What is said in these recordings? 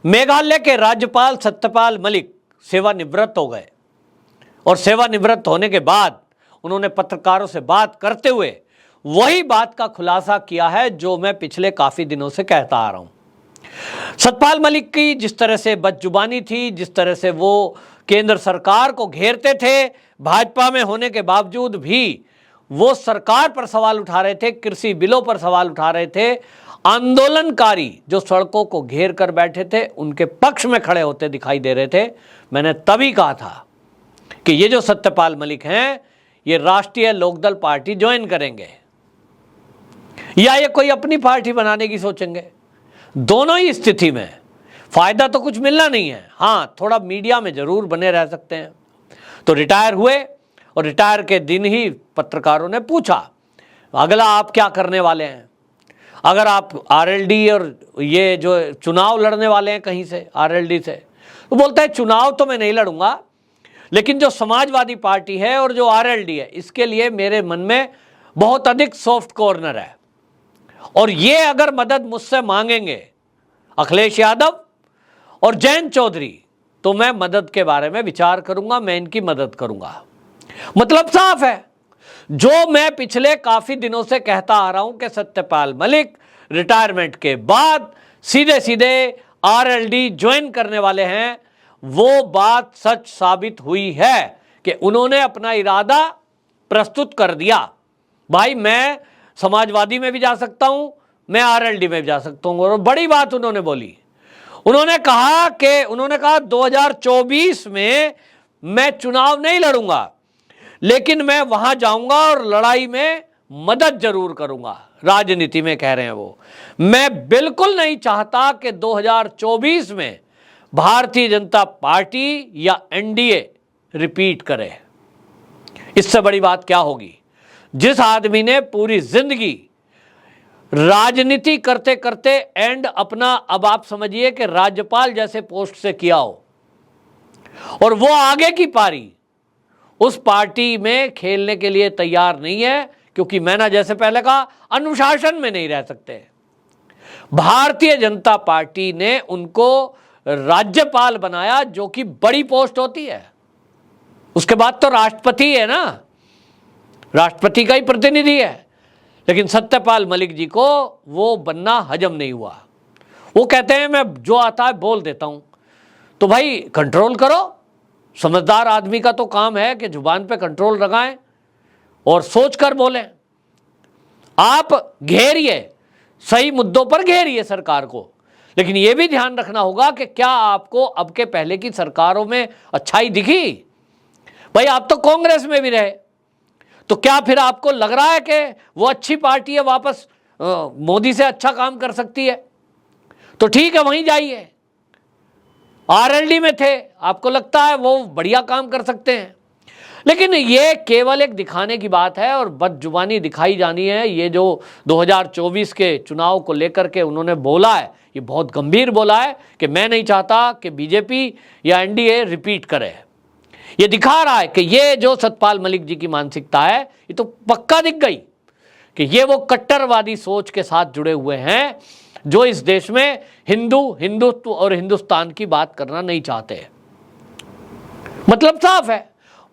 मेघालय के राज्यपाल सत्यपाल मलिक सेवानिवृत्त हो गए और सेवानिवृत्त होने के बाद उन्होंने पत्रकारों से बात करते हुए वही बात का खुलासा किया है जो मैं पिछले काफी दिनों से कहता आ रहा हूं। सत्यपाल मलिक की जिस तरह से बदजुबानी थी, जिस तरह से वो केंद्र सरकार को घेरते थे, भाजपा में होने के बावजूद भी वो सरकार पर सवाल उठा रहे थे, कृषि बिलों पर सवाल उठा रहे थे, आंदोलनकारी जो सड़कों को घेर कर बैठे थे उनके पक्ष में खड़े होते दिखाई दे रहे थे। मैंने तभी कहा था कि ये जो सत्यपाल मलिक हैं ये राष्ट्रीय लोकदल पार्टी ज्वाइन करेंगे या ये कोई अपनी पार्टी बनाने की सोचेंगे। दोनों ही स्थिति में फायदा तो कुछ मिलना नहीं है। हाँ, थोड़ा मीडिया में जरूर बने रह सकते हैं। तो रिटायर हुए और रिटायर के दिन ही पत्रकारों ने पूछा अगला आप क्या करने वाले हैं, अगर आप आरएलडी और ये जो चुनाव लड़ने वाले हैं कहीं से आरएलडी से, तो बोलता है चुनाव तो मैं नहीं लड़ूंगा, लेकिन जो समाजवादी पार्टी है और जो आरएलडी है इसके लिए मेरे मन में बहुत अधिक सॉफ्ट कॉर्नर है और ये अगर मदद मुझसे मांगेंगे अखिलेश यादव और जयंत चौधरी तो मैं मदद के बारे में विचार करूंगा, मैं इनकी मदद करूंगा। मतलब साफ है, जो मैं पिछले काफी दिनों से कहता आ रहा हूं कि सत्यपाल मलिक रिटायरमेंट के बाद सीधे सीधे आरएलडी ज्वाइन करने वाले हैं, वो बात सच साबित हुई है कि उन्होंने अपना इरादा प्रस्तुत कर दिया। भाई मैं समाजवादी में भी जा सकता हूं, मैं आरएलडी में भी जा सकता हूं। और बड़ी बात उन्होंने बोली, उन्होंने कहा 2024 में मैं चुनाव नहीं लड़ूंगा, लेकिन मैं वहां जाऊंगा और लड़ाई में मदद जरूर करूंगा। राजनीति में कह रहे हैं वो। मैं बिल्कुल नहीं चाहता कि 2024 में भारतीय जनता पार्टी या एनडीए रिपीट करे। इससे बड़ी बात क्या होगी? जिस आदमी ने पूरी जिंदगी राजनीति करते करते एंड अपना, अब आप समझिए कि राज्यपाल जैसे पोस्ट से किया हो और वो आगे की पारी उस पार्टी में खेलने के लिए तैयार नहीं है, क्योंकि मैंने जैसे पहले कहा अनुशासन में नहीं रह सकते। भारतीय जनता पार्टी ने उनको राज्यपाल बनाया जो कि बड़ी पोस्ट होती है। उसके बाद तो राष्ट्रपति है ना, राष्ट्रपति का ही प्रतिनिधि है। लेकिन सत्यपाल मलिक जी को वो बनना हजम नहीं हुआ। वो कहते हैं मैं जो आता है बोल देता हूं। तो भाई कंट्रोल करो। समझदार आदमी का तो काम है कि जुबान पे कंट्रोल लगाएं और सोचकर बोलें। आप घेरिए, सही मुद्दों पर घेरिए सरकार को, लेकिन यह भी ध्यान रखना होगा कि क्या आपको अब के पहले की सरकारों में अच्छाई दिखी? भाई आप तो कांग्रेस में भी रहे, तो क्या फिर आपको लग रहा है कि वो अच्छी पार्टी है, वापस मोदी से अच्छा काम कर सकती है? तो ठीक है, वहीं जाइए। आरएलडी में थे, आपको लगता है वो बढ़िया काम कर सकते हैं, लेकिन ये केवल एक दिखाने की बात है और बदजुबानी दिखाई जानी है। ये जो 2024 के चुनाव को लेकर के उन्होंने बोला है, ये बहुत गंभीर बोला है कि मैं नहीं चाहता कि बीजेपी या एनडीए रिपीट करे। ये दिखा रहा है कि ये जो सत्यपाल मलिक जी की मानसिकता है ये तो पक्का दिख गई कि ये वो कट्टरवादी सोच के साथ जुड़े हुए हैं जो इस देश में हिंदुत्व और हिंदुस्तान की बात करना नहीं चाहते। मतलब साफ है,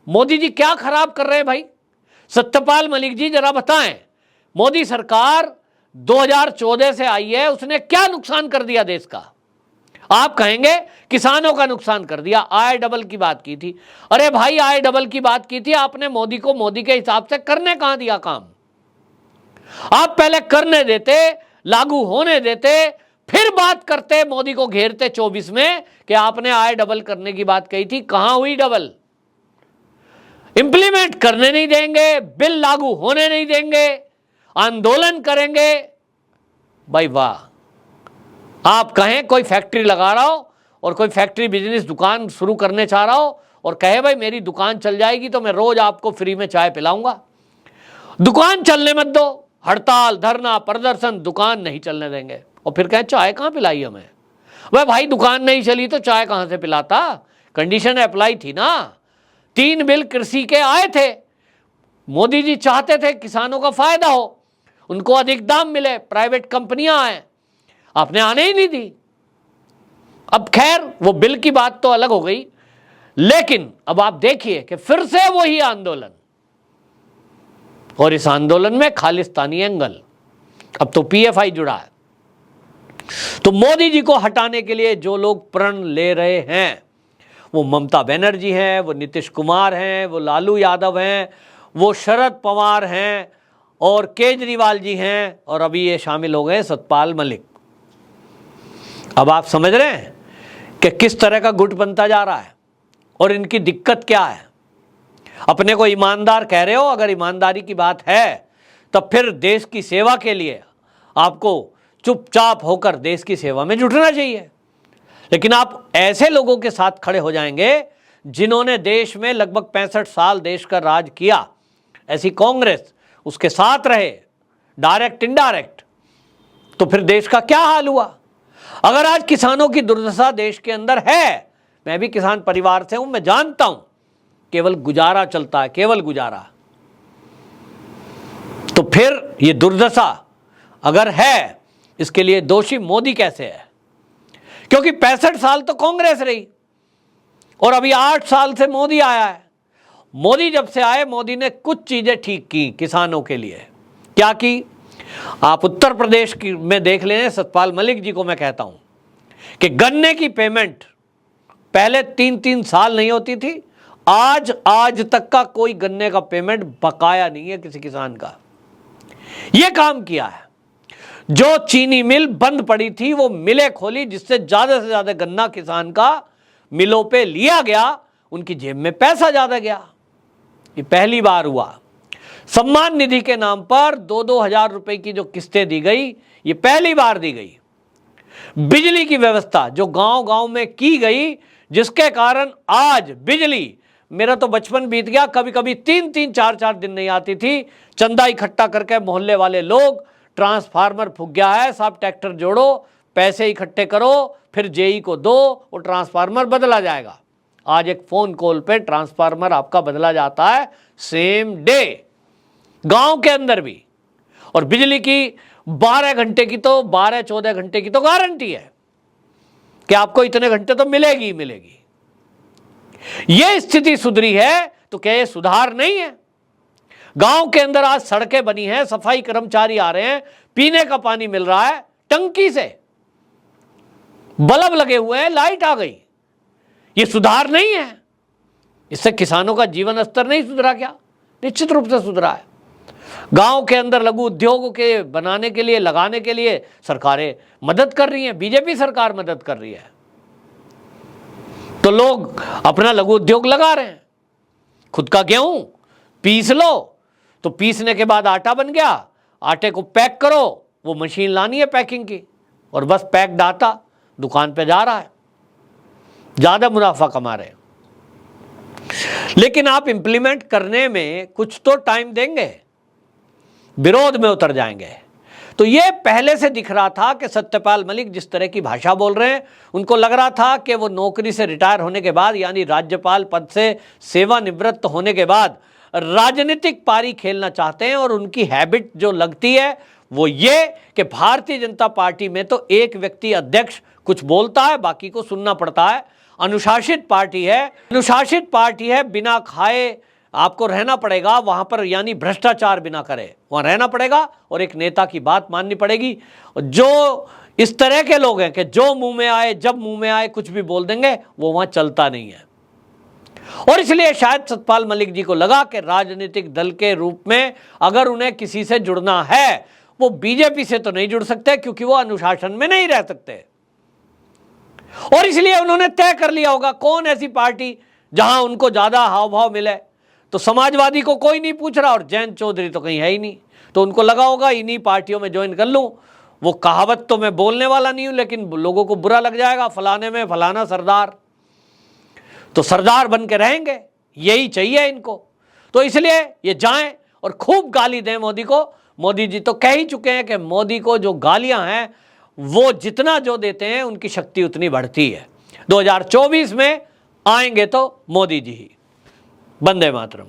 मोदी जी क्या खराब कर रहे हैं भाई? सत्यपाल मलिक जी जरा बताएं, मोदी सरकार 2014 से आई है, उसने क्या नुकसान कर दिया देश का? आप कहेंगे किसानों का नुकसान कर दिया, आय डबल की बात की थी। अरे भाई आय डबल की बात की थी आपने, मोदी को मोदी के हिसाब से करने कहां दिया काम? आप पहले करने देते, लागू होने देते, फिर बात करते, मोदी को घेरते 24 में कि आपने आय डबल करने की बात कही थी। कहां हुई डबल? इंप्लीमेंट करने नहीं देंगे, बिल लागू होने नहीं देंगे, आंदोलन करेंगे। भाई वाह, आप कहें कोई फैक्ट्री लगा रहा हो और कोई फैक्ट्री बिजनेस दुकान शुरू करने चाह रहा हो और कहे भाई मेरी दुकान चल जाएगी तो मैं रोज आपको फ्री में चाय पिलाऊंगा। दुकान चलने मत दो, हड़ताल धरना प्रदर्शन, दुकान नहीं चलने देंगे। और फिर कहें चाय कहां पिलाई हमें? वह भाई दुकान नहीं चली तो चाय कहां से पिलाता? कंडीशन अप्लाई थी ना। 3 बिल कृषि के आए थे, मोदी जी चाहते थे किसानों का फायदा हो, उनको अधिक दाम मिले, प्राइवेट कंपनियां आए, आपने आने ही नहीं दी। अब खैर वो बिल की बात तो अलग हो गई, लेकिन अब आप देखिए कि फिर से वही आंदोलन, और इस आंदोलन में खालिस्तानी एंगल, अब तो पीएफआई जुड़ा है। तो मोदी जी को हटाने के लिए जो लोग प्रण ले रहे हैं वो ममता बनर्जी हैं, वो नीतीश कुमार हैं, वो लालू यादव हैं, वो शरद पवार हैं और केजरीवाल जी हैं, और अभी ये शामिल हो गए सतपाल मलिक। अब आप समझ रहे हैं कि किस तरह का गुट बनता जा रहा है और इनकी दिक्कत क्या है। अपने को ईमानदार कह रहे हो, अगर ईमानदारी की बात है तब फिर देश की सेवा के लिए आपको चुपचाप होकर देश की सेवा में जुटना चाहिए। लेकिन आप ऐसे लोगों के साथ खड़े हो जाएंगे जिन्होंने देश में लगभग 65 साल देश का राज किया, ऐसी कांग्रेस, उसके साथ रहे डायरेक्ट इनडायरेक्ट, तो फिर देश का क्या हाल हुआ। अगर आज किसानों की दुर्दशा देश के अंदर है, मैं भी किसान परिवार से हूं, मैं जानता हूं, केवल गुजारा चलता है, केवल गुजारा, तो फिर ये दुर्दशा अगर है, इसके लिए दोषी मोदी कैसे है? क्योंकि 65 साल तो कांग्रेस रही और अभी 8 साल से मोदी आया है। मोदी जब से आए, मोदी ने कुछ चीजें ठीक की किसानों के लिए। क्या की? आप उत्तर प्रदेश की में देख लें, सतपाल मलिक जी को मैं कहता हूं कि गन्ने की पेमेंट पहले 3-3 साल नहीं होती थी, आज तक का कोई गन्ने का पेमेंट बकाया नहीं है किसी किसान का। यह काम किया है। जो चीनी मिल बंद पड़ी थी वो मिलें खोली, जिससे ज्यादा से ज्यादा गन्ना किसान का मिलों पे लिया गया, उनकी जेब में पैसा ज्यादा गया। ये पहली बार हुआ। सम्मान निधि के नाम पर 2-2 हजार रुपए की जो किस्तें दी गई, ये पहली बार दी गई। बिजली की व्यवस्था जो गांव-गांव में की गई, जिसके कारण आज बिजली, मेरा तो बचपन बीत गया, कभी कभी 3-3, 4-4 दिन नहीं आती थी। चंदा इकट्ठा करके मोहल्ले वाले लोग, ट्रांसफार्मर फूक गया है, सब ट्रैक्टर जोड़ो, पैसे इकट्ठे करो, फिर जेई को दो, वो ट्रांसफार्मर बदला जाएगा। आज एक फोन कॉल पे ट्रांसफार्मर आपका बदला जाता है सेम डे, गांव के अंदर भी। और बिजली की 12 घंटे की तो 12-14 घंटे की तो गारंटी है कि आपको इतने घंटे तो मिलेगी ही मिलेगी। यह स्थिति सुधरी है तो क्या ये सुधार नहीं है? गांव के अंदर आज सड़कें बनी हैं, सफाई कर्मचारी आ रहे हैं, पीने का पानी मिल रहा है टंकी से, बल्ब लगे हुए हैं, लाइट आ गई। ये सुधार नहीं है? इससे किसानों का जीवन स्तर नहीं सुधरा क्या? निश्चित रूप से सुधरा है। गांव के अंदर लघु उद्योगों के बनाने के लिए, लगाने के लिए सरकारें मदद कर रही हैं, बीजेपी सरकार मदद कर रही है, तो लोग अपना लघु उद्योग लगा रहे हैं। खुद का गेहूं पीस लो, तो पीसने के बाद आटा बन गया, आटे को पैक करो, वो मशीन लानी है पैकिंग की, और बस पैक्ड आटा दुकान पे जा रहा है, ज्यादा मुनाफा कमा रहे हैं। लेकिन आप इंप्लीमेंट करने में कुछ तो टाइम देंगे, विरोध में उतर जाएंगे। तो ये पहले से दिख रहा था कि सत्यपाल मलिक जिस तरह की भाषा बोल रहे हैं, उनको लग रहा था कि वो नौकरी से रिटायर होने के बाद, यानी राज्यपाल पद से सेवानिवृत्त होने के बाद राजनीतिक पारी खेलना चाहते हैं। और उनकी हैबिट जो लगती है वो ये कि भारतीय जनता पार्टी में तो एक व्यक्ति अध्यक्ष कुछ बोलता है, बाकी को सुनना पड़ता है। अनुशासित पार्टी है, अनुशासित पार्टी है, बिना खाए आपको रहना पड़ेगा वहां पर, यानी भ्रष्टाचार बिना करे वहां रहना पड़ेगा, और एक नेता की बात माननी पड़ेगी। जो इस तरह के लोग हैं कि जो मुंह में आए, जब मुंह में आए कुछ भी बोल देंगे, वो वहां चलता नहीं है। और इसलिए शायद सतपाल मलिक जी को लगा कि राजनीतिक दल के रूप में अगर उन्हें किसी से जुड़ना है, वो बीजेपी से तो नहीं जुड़ सकते क्योंकि वो अनुशासन में नहीं रह सकते। और इसलिए उन्होंने तय कर लिया होगा कौन ऐसी पार्टी जहां उनको ज्यादा हाव भाव मिले। तो समाजवादी को कोई नहीं पूछ रहा और जयंत चौधरी तो कहीं है ही नहीं, तो उनको लगा होगा इन्हीं पार्टियों में ज्वाइन कर लूं। वो कहावत तो मैं बोलने वाला नहीं हूं, लेकिन लोगों को बुरा लग जाएगा, फलाने में फलाना सरदार, तो सरदार बन के रहेंगे, यही चाहिए इनको। तो इसलिए ये जाएं और खूब गाली दें मोदी को। मोदी जी तो कह ही चुके हैं कि मोदी को जो गालियां हैं वो जितना जो देते हैं उनकी शक्ति उतनी बढ़ती है। 2024 में आएंगे तो मोदी जी ही। वंदे मातरम।